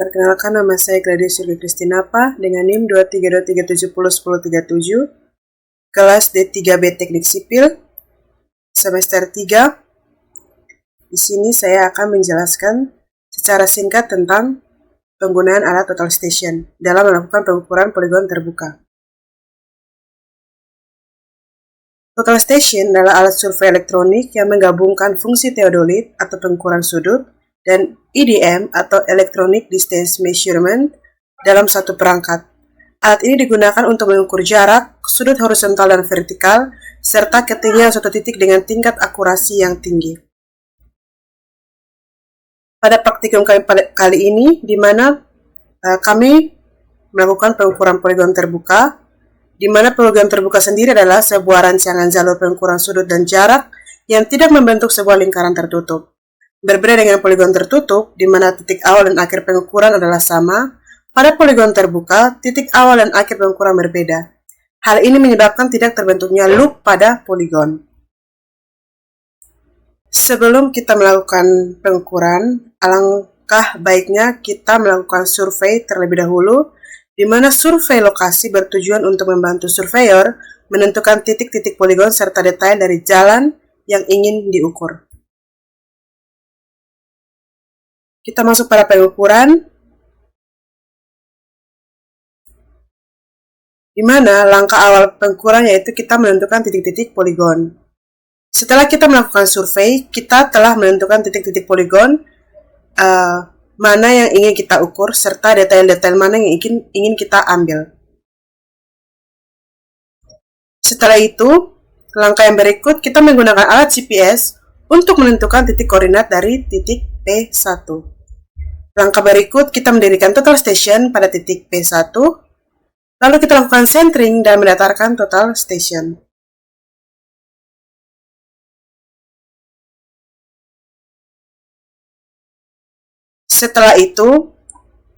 Perkenalkan, nama saya Gladys Yuli Kristinapa dengan NIM 2323701037, kelas D3B Teknik Sipil, semester 3. Di sini saya akan menjelaskan secara singkat tentang penggunaan alat total station dalam melakukan pengukuran poligon terbuka. Total station adalah alat survei elektronik yang menggabungkan fungsi theodolit atau pengukuran sudut dan EDM atau Electronic Distance Measurement dalam satu perangkat. Alat ini digunakan untuk mengukur jarak, sudut horizontal dan vertikal, serta ketinggian suatu titik dengan tingkat akurasi yang tinggi. Pada praktikum kali ini, di mana kami melakukan pengukuran poligon terbuka, di mana poligon terbuka sendiri adalah sebuah rancangan jalur pengukuran sudut dan jarak yang tidak membentuk sebuah lingkaran tertutup. Berbeda dengan poligon tertutup, di mana titik awal dan akhir pengukuran adalah sama, pada poligon terbuka, titik awal dan akhir pengukuran berbeda. Hal ini menyebabkan tidak terbentuknya loop pada poligon. Sebelum kita melakukan pengukuran, alangkah baiknya kita melakukan survei terlebih dahulu, di mana survei lokasi bertujuan untuk membantu surveyor menentukan titik-titik poligon serta detail dari jalan yang ingin diukur. Kita masuk pada pengukuran, di mana langkah awal pengukuran yaitu kita menentukan titik-titik poligon. Setelah kita melakukan survei, kita telah menentukan titik-titik poligon mana yang ingin kita ukur, serta detail-detail mana yang ingin kita ambil. Setelah itu, langkah yang berikut, kita menggunakan alat GPS untuk menentukan titik koordinat dari titik P1. Langkah berikut, kita mendirikan total station pada titik P1, lalu kita lakukan centering dan mendatarkan total station. Setelah itu,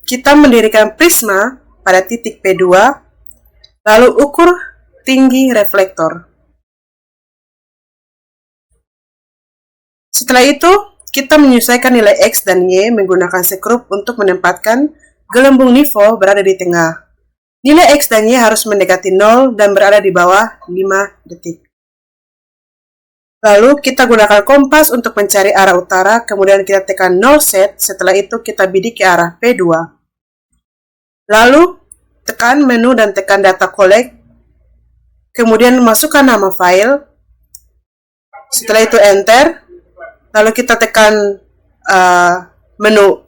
kita mendirikan prisma pada titik P2, lalu ukur tinggi reflektor. Setelah itu, kita menyesuaikan nilai X dan Y menggunakan sekrup untuk menempatkan gelembung nivo berada di tengah. Nilai X dan Y harus mendekati 0 dan berada di bawah 5 detik. Lalu kita gunakan kompas untuk mencari arah utara, kemudian kita tekan 0 set, setelah itu kita bidik ke arah P2. Lalu tekan menu dan tekan data collect, kemudian masukkan nama file, setelah itu enter, lalu kita tekan menu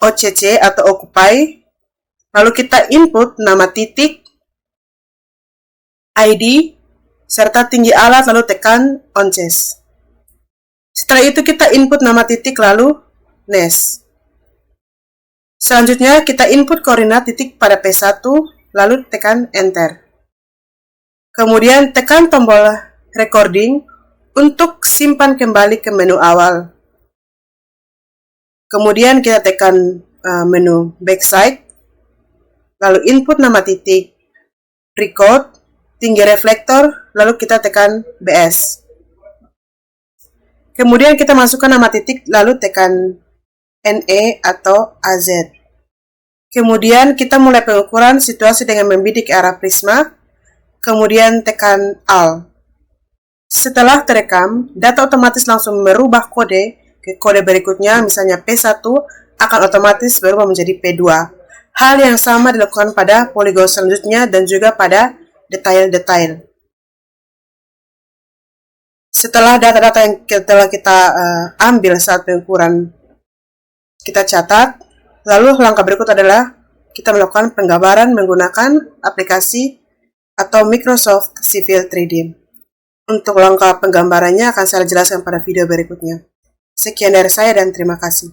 OCC atau Occupy, lalu kita input nama titik, ID, serta tinggi alat, lalu tekan on chess. Setelah itu kita input nama titik lalu NES. Selanjutnya kita input koordinat titik pada P1 lalu tekan enter. Kemudian tekan tombol recording untuk simpan kembali ke menu awal. Kemudian kita tekan menu backside, lalu input nama titik, record, tinggi reflektor, lalu kita tekan BS. Kemudian kita masukkan nama titik, lalu tekan NE atau AZ. Kemudian kita mulai pengukuran situasi dengan membidik ke arah prisma, kemudian tekan AL. Setelah terekam, data otomatis langsung merubah kode ke kode berikutnya, misalnya P1 akan otomatis berubah menjadi P2. Hal yang sama dilakukan pada poligon selanjutnya dan juga pada detail-detail. Setelah data-data yang telah kita ambil saat pengukuran kita catat, lalu langkah berikut adalah kita melakukan penggambaran menggunakan aplikasi atau Microsoft Civil 3D. Untuk langkah penggambarannya akan saya jelaskan pada video berikutnya. Sekian dari saya dan terima kasih.